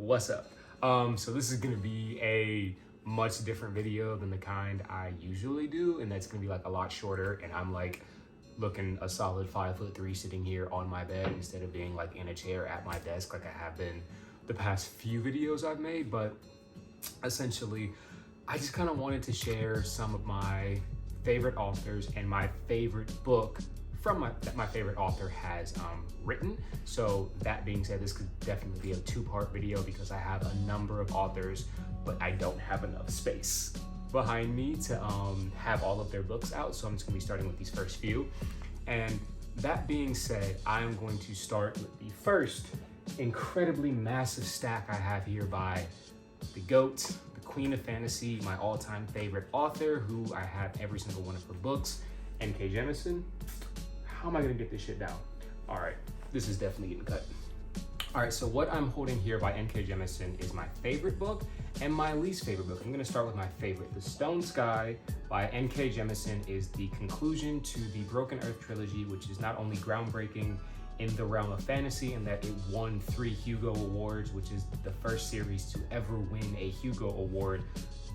What's up? So this is gonna be a much different video than the kind I usually do, and that's gonna be like a lot shorter, and I'm like looking a solid 5'3" sitting here on my bed instead of being like in a chair at my desk like I have been the past few videos I've made. But essentially, I just kind of wanted to share some of my favorite authors and my favorite book from that my favorite author has written. So that being said, this could definitely be a two-part video because I have a number of authors, but I don't have enough space behind me to have all of their books out. So I'm just gonna be starting with these first few. And that being said, I'm going to start with the first incredibly massive stack I have here by the GOAT, the Queen of Fantasy, my all-time favorite author, who I have every single one of her books, N.K. Jemisin. How am I gonna get this shit down? All right, this is definitely getting cut. All right, so what I'm holding here by N.K. Jemisin is my favorite book and my least favorite book. I'm gonna start with my favorite. The Stone Sky by N.K. Jemisin is the conclusion to the Broken Earth trilogy, which is not only groundbreaking in the realm of fantasy in that it won 3 Hugo Awards, which is the first series to ever win a Hugo Award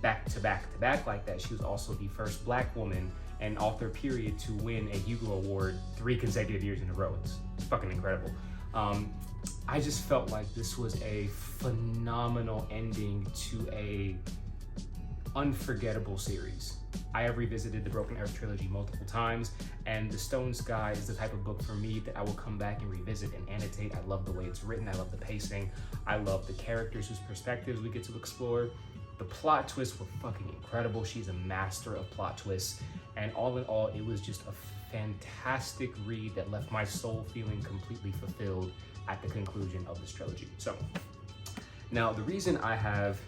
back to back to back like that. She was also the first Black woman and author period to win a Hugo Award 3 consecutive years in a row. It's fucking incredible. I just felt like this was a phenomenal ending to a unforgettable series. I have revisited the Broken Earth trilogy multiple times, and The Stone Sky is the type of book for me that I will come back and revisit and annotate. I love the way it's written. I love the pacing. I love the characters whose perspectives we get to explore. The plot twists were fucking incredible. She's a master of plot twists. And all in all, it was just a fantastic read that left my soul feeling completely fulfilled at the conclusion of this trilogy. So now the reason I have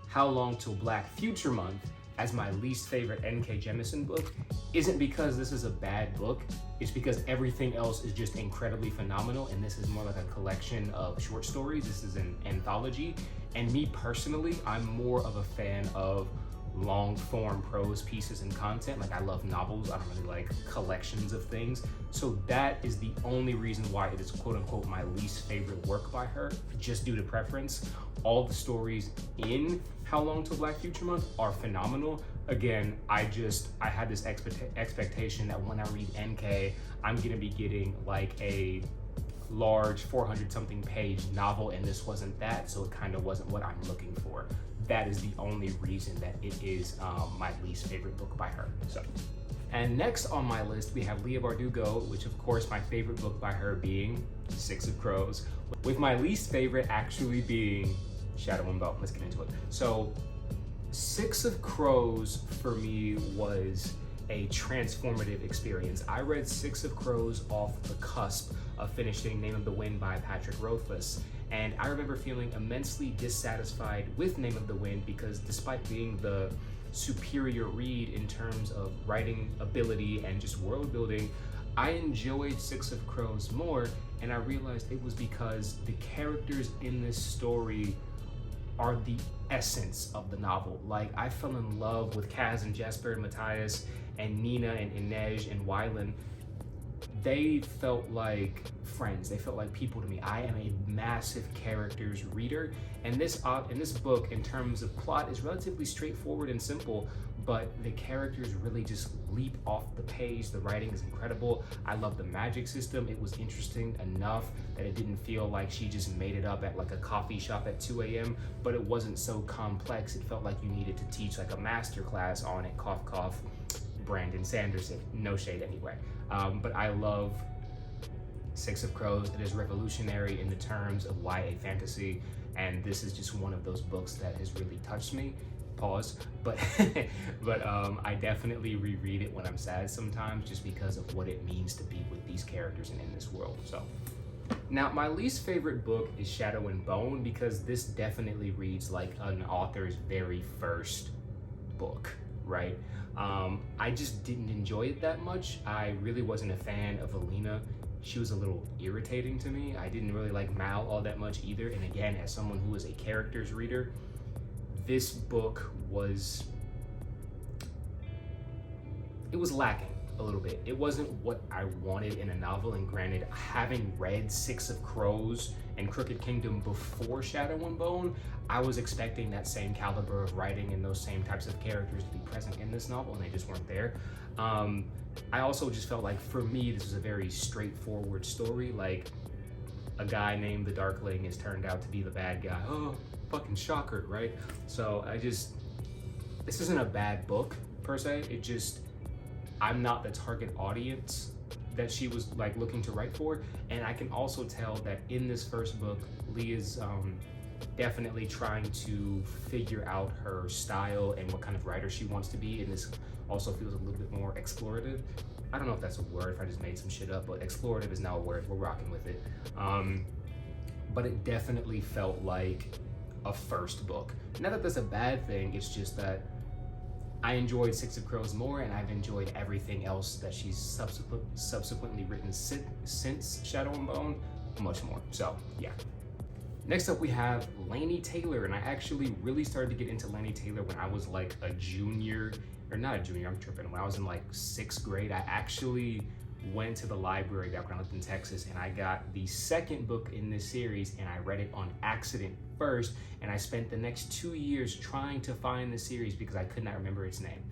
How Long Till Black Future Month as my least favorite N.K. Jemisin book isn't because this is a bad book. It's because everything else is just incredibly phenomenal, and this is more like a collection of short stories. This is an anthology, and me personally, I'm more of a fan of long form prose pieces and content. Like, I love novels. I don't really like collections of things. So that is the only reason why it is quote unquote my least favorite work by her, just due to preference. All the stories in How Long Till Black Future Month are phenomenal. Again, I had this expectation that when I read NK, I'm gonna be getting like a large 400 something page novel, and this wasn't that, so it kind of wasn't what I'm looking for. That is the only reason that it is my least favorite book by her. So, and next on my list, we have Leigh Bardugo, which of course my favorite book by her being Six of Crows, with my least favorite actually being Shadow and Bone. Let's get into it. So Six of Crows for me was a transformative experience. I read Six of Crows off the cusp of finishing Name of the Wind by Patrick Rothfuss, and I remember feeling immensely dissatisfied with Name of the Wind because despite being the superior read in terms of writing ability and just world building, I enjoyed Six of Crows more, and I realized it was because the characters in this story are the essence of the novel. Like, I fell in love with Kaz and Jesper and Matthias and Nina and Inej and Wylan. They felt like friends. They felt like people to me. I am a massive characters reader, and this book, in terms of plot, is relatively straightforward and simple, but the characters really just leap off the page. The writing is incredible. I love the magic system. It was interesting enough that it didn't feel like she just made it up at like a coffee shop at 2 a.m., but it wasn't so complex. It felt like you needed to teach like a master class on it. Cough, cough. Brandon Sanderson, no shade anyway. But I love Six of Crows. It is revolutionary in the terms of YA fantasy, and this is just one of those books that has really touched me. Pause. But I definitely reread it when I'm sad sometimes, just because of what it means to be with these characters and in this world. So now my least favorite book is Shadow and Bone, because this definitely reads like an author's very first book, right? I just didn't enjoy it that much. I really wasn't a fan of Alina. She was a little irritating to me. I didn't really like Mal all that much either. And again, as someone who is a characters reader, this book was lacking a little bit. It wasn't what I wanted in a novel, and granted, having read Six of Crows and Crooked Kingdom before Shadow and Bone, I was expecting that same caliber of writing and those same types of characters to be present in this novel, and they just weren't there. I also just felt like, for me, this was a very straightforward story. Like, a guy named the Darkling has turned out to be the bad guy. Oh, fucking shocker, right? So this isn't a bad book per se. It just, I'm not the target audience that she was like looking to write for. And I can also tell that in this first book, Leigh is definitely trying to figure out her style and what kind of writer she wants to be. And this also feels a little bit more explorative. I don't know if that's a word, if I just made some shit up, but explorative is now a word. We're rocking with it. But it definitely felt like a first book. Not that that's a bad thing, it's just that I enjoyed Six of Crows more, and I've enjoyed everything else that she's subsequently written since Shadow and Bone much more. So yeah. Next up we have Laini Taylor, and I actually really started to get into Laini Taylor when I was like a junior, or not a junior, I'm tripping. When I was in like 6th grade, I actually went to the library back when I lived in Texas, and I got the second book in this series, and I read it on accident first, and I spent the next 2 years trying to find the series because I could not remember its name.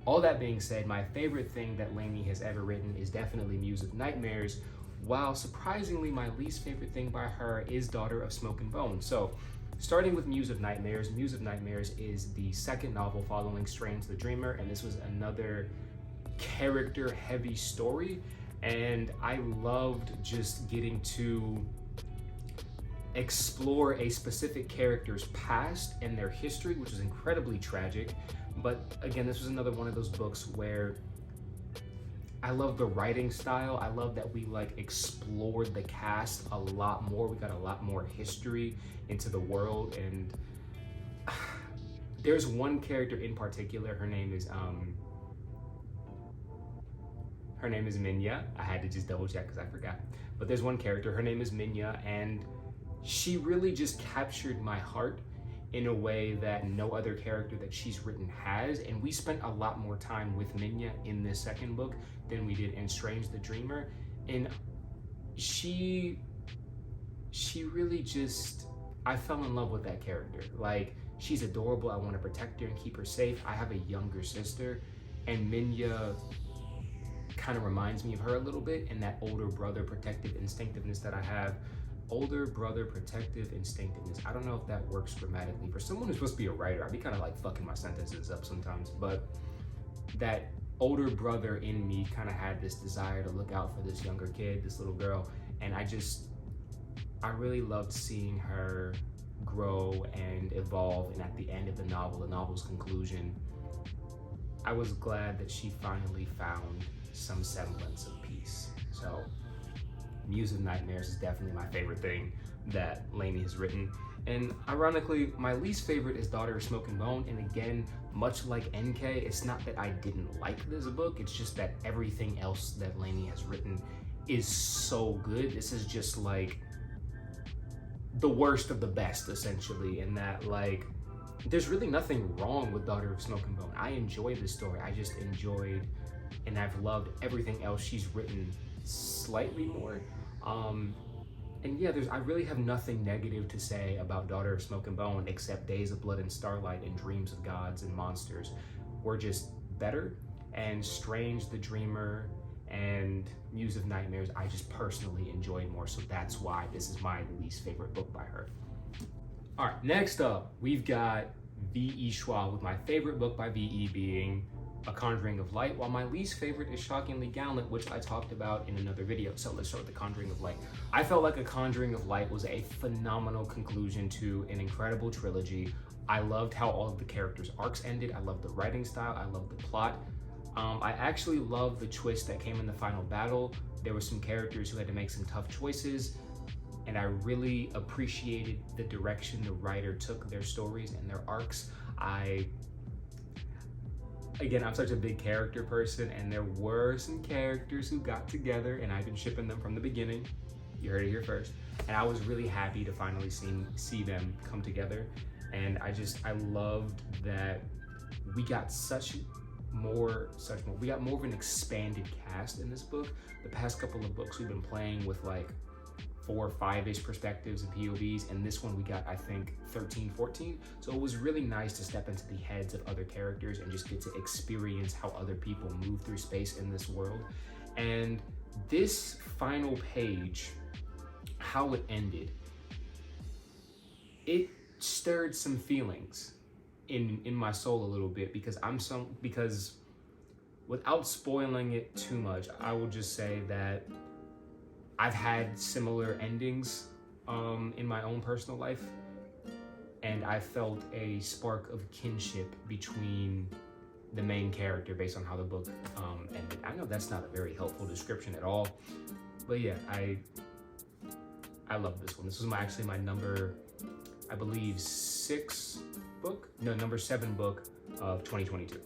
All that being said, my favorite thing that Laini has ever written is definitely Muse of Nightmares, while surprisingly my least favorite thing by her is Daughter of Smoke and Bone. So starting with Muse of Nightmares is the second novel following Strange the Dreamer, and this was another character-heavy story, and I loved just getting to explore a specific character's past and their history, which was incredibly tragic. But again, this was another one of those books where I love the writing style. I love that we like explored the cast a lot more. We got a lot more history into the world, and there's one character in particular. Her name is Minya. I had to just double check because I forgot. But there's one character, her name is Minya, and she really just captured my heart in a way that no other character that she's written has. And we spent a lot more time with Minya in this second book than we did in Strange the Dreamer. And she really just, I fell in love with that character. Like, she's adorable. I want to protect her and keep her safe. I have a younger sister, and Minya kind of reminds me of her a little bit, and that older brother protective instinctiveness that I have. Older brother protective instinctiveness. I don't know if that works grammatically. For someone who's supposed to be a writer, I'd be kind of like fucking my sentences up sometimes, but that older brother in me kind of had this desire to look out for this younger kid, this little girl, and I really loved seeing her grow and evolve. And at the end of the novel's conclusion, I was glad that she finally found some semblance of peace. So Muse of Nightmares is definitely my favorite thing that Laini has written. And ironically, my least favorite is Daughter of Smoke and Bone. And again, much like NK, it's not that I didn't like this book, it's just that everything else that Laini has written is so good. This is just like the worst of the best, essentially, in that like there's really nothing wrong with Daughter of Smoke and Bone. I enjoy this story. I just enjoyed, and I've loved everything else she's written slightly more. And yeah, I really have nothing negative to say about Daughter of Smoke and Bone except Days of Blood and Starlight and Dreams of Gods and Monsters were just better. And Strange the Dreamer and Muse of Nightmares, I just personally enjoyed more. So that's why this is my least favorite book by her. All right, next up, we've got V.E. Schwab, with my favorite book by V.E. being A Conjuring of Light, while my least favorite is Shockingly Gallant, which I talked about in another video. So let's start with The Conjuring of Light. I felt like A Conjuring of Light was a phenomenal conclusion to an incredible trilogy. I loved how all of the characters' arcs ended. I loved the writing style. I loved the plot. I actually loved the twist that came in the final battle. There were some characters who had to make some tough choices, and I really appreciated the direction the writer took their stories and their arcs. Again, I'm such a big character person, and there were some characters who got together, and I've been shipping them from the beginning. You heard it here first. And I was really happy to finally see them come together. And I loved that we got such we got more of an expanded cast in this book. The past couple of books we've been playing with like 4 or 5-ish perspectives and POVs, and this one we got, I think, 13, 14. So it was really nice to step into the heads of other characters and just get to experience how other people move through space in this world. And this final page, how it ended, it stirred some feelings in my soul a little bit, because without spoiling it too much, I will just say that I've had similar endings in my own personal life, and I felt a spark of kinship between the main character based on how the book ended. I know that's not a very helpful description at all, but yeah, I love this one. This was actually my number, I believe, number 7 book of 2022.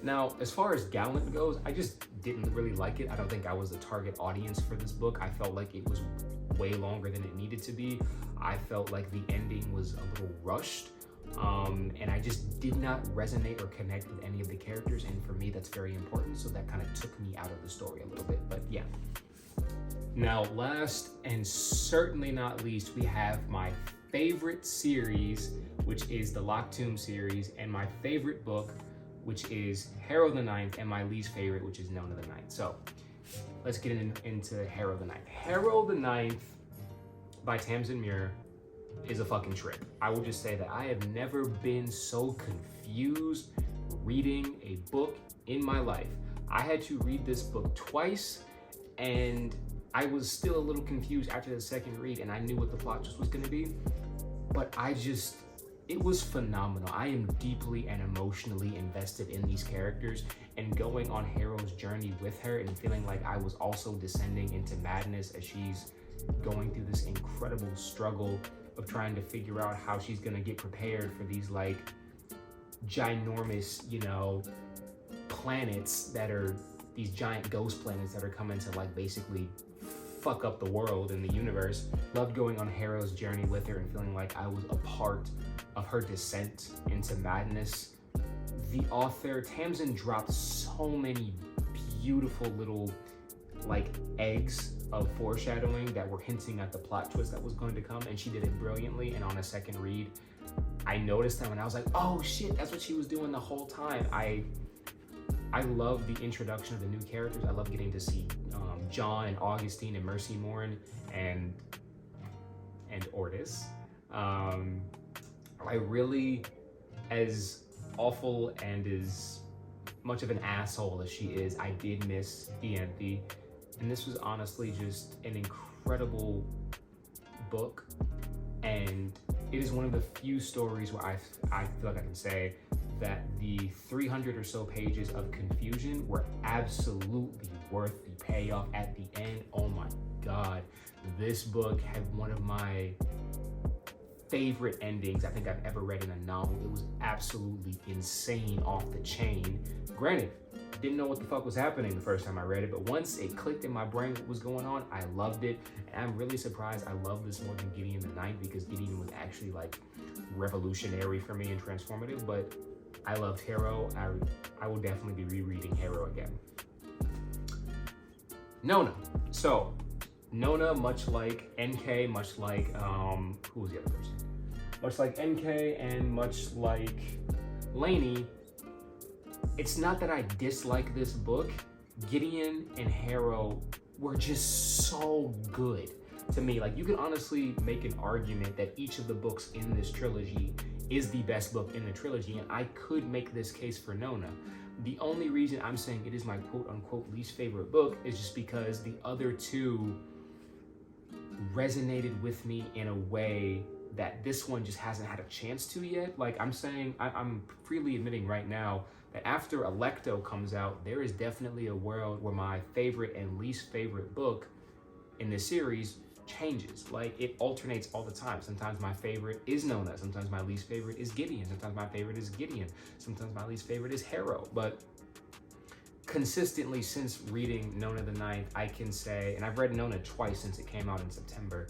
Now, as far as Gallant goes, I just didn't really like it. I don't think I was the target audience for this book. I felt like it was way longer than it needed to be. I felt like the ending was a little rushed, and I just did not resonate or connect with any of the characters, and for me that's very important, so that kind of took me out of the story a little bit, but yeah. Now, last and certainly not least, we have my favorite series, which is the Locked Tomb series, and my favorite book, which is Harrow the Ninth, and my least favorite, which is Nona the Ninth. So let's get into Harrow the Ninth. Harrow the Ninth by Tamsyn Muir is a fucking trip. I will just say that I have never been so confused reading a book in my life. I had to read this book twice, and I was still a little confused after the second read, and I knew what the plot just was gonna be, but it was phenomenal. I am deeply and emotionally invested in these characters, and going on Harrow's journey with her and feeling like I was also descending into madness as she's going through this incredible struggle of trying to figure out how she's gonna get prepared for these like ginormous, planets that are these giant ghost planets that are coming to like basically fuck up the world and the universe. Loved going on Harrow's journey with her and feeling like I was a part of her descent into madness. The author, Tamsyn, dropped so many beautiful little like eggs of foreshadowing that were hinting at the plot twist that was going to come, and she did it brilliantly. And on a second read, I noticed them and I was like, oh shit, that's what she was doing the whole time. I love the introduction of the new characters. I love getting to see John and Augustine and Mercy Morn and Ortis. I really, as awful and as much of an asshole as she is, I did miss Ianthe, and this was honestly just an incredible book, and it is one of the few stories where I feel like I can say that the 300 or so pages of confusion were absolutely worth the payoff at the end. Oh my God, this book had one of my favorite endings I think I've ever read in a novel. It was absolutely insane, off the chain. Granted, didn't know what the fuck was happening the first time I read it, but once it clicked in my brain what was going on, I loved it. And I'm really surprised I love this more than Gideon the Ninth, because Gideon was actually like revolutionary for me and transformative, but I loved Harrow. I will definitely be rereading Harrow again. Nona. So Nona, much like NK, much like who was the other person? Much like NK and much like Laini, it's not that I dislike this book. Gideon and Harrow were just so good to me. Like, you can honestly make an argument that each of the books in this trilogy is the best book in the trilogy, and I could make this case for Nona. The only reason I'm saying it is my quote-unquote least favorite book is just because the other two resonated with me in a way that this one just hasn't had a chance to yet. Like I'm saying, I'm freely admitting right now that after Alecto comes out, there is definitely a world where my favorite and least favorite book in this series changes. Like, it alternates all the time. Sometimes my favorite is Nona, sometimes my least favorite is Gideon, sometimes my favorite is Gideon, sometimes my least favorite is Harrow. But consistently since reading Nona the Ninth, I can say, and I've read Nona twice since it came out in September,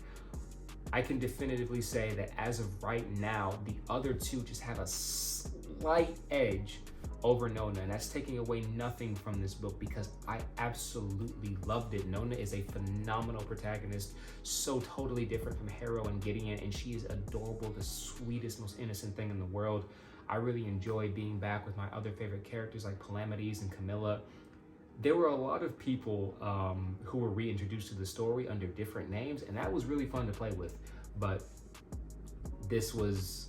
I can definitively say that as of right now, the other two just have a slight edge over Nona, and that's taking away nothing from this book because I absolutely loved it. Nona is a phenomenal protagonist, so totally different from Harrow and Gideon, and she is adorable, the sweetest, most innocent thing in the world. I really enjoy being back with my other favorite characters like Palamides and Camilla. There were a lot of people who were reintroduced to the story under different names, and that was really fun to play with. But this was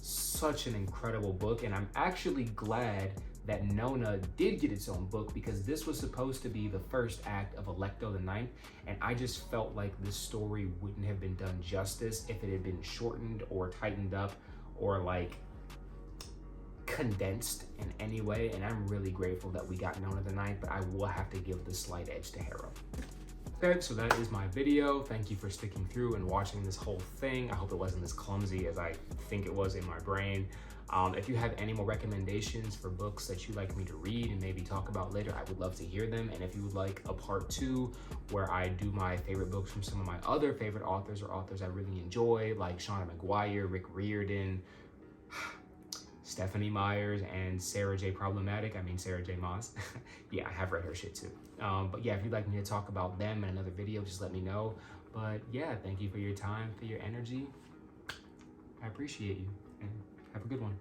such an incredible book, and I'm actually glad that Nona did get its own book because this was supposed to be the first act of Alecto the Ninth, and I just felt like this story wouldn't have been done justice if it had been shortened or tightened up or like condensed in any way, and I'm really grateful that we got Nona the Ninth, but I will have to give the slight edge to Harrow. Okay, so that is my video. Thank you for sticking through and watching this whole thing. I hope it wasn't as clumsy as I think it was in my brain. If you have any more recommendations for books that you'd like me to read and maybe talk about later, I would love to hear them. And if you would like a part 2 where I do my favorite books from some of my other favorite authors or authors I really enjoy, like Shauna McGuire, Rick Riordan, Stephanie Myers, and Sarah J. Sarah J. Maas. Yeah, I have read her shit too. But yeah, if you'd like me to talk about them in another video, just let me know. But yeah, thank you for your time, for your energy. I appreciate you, and have a good one.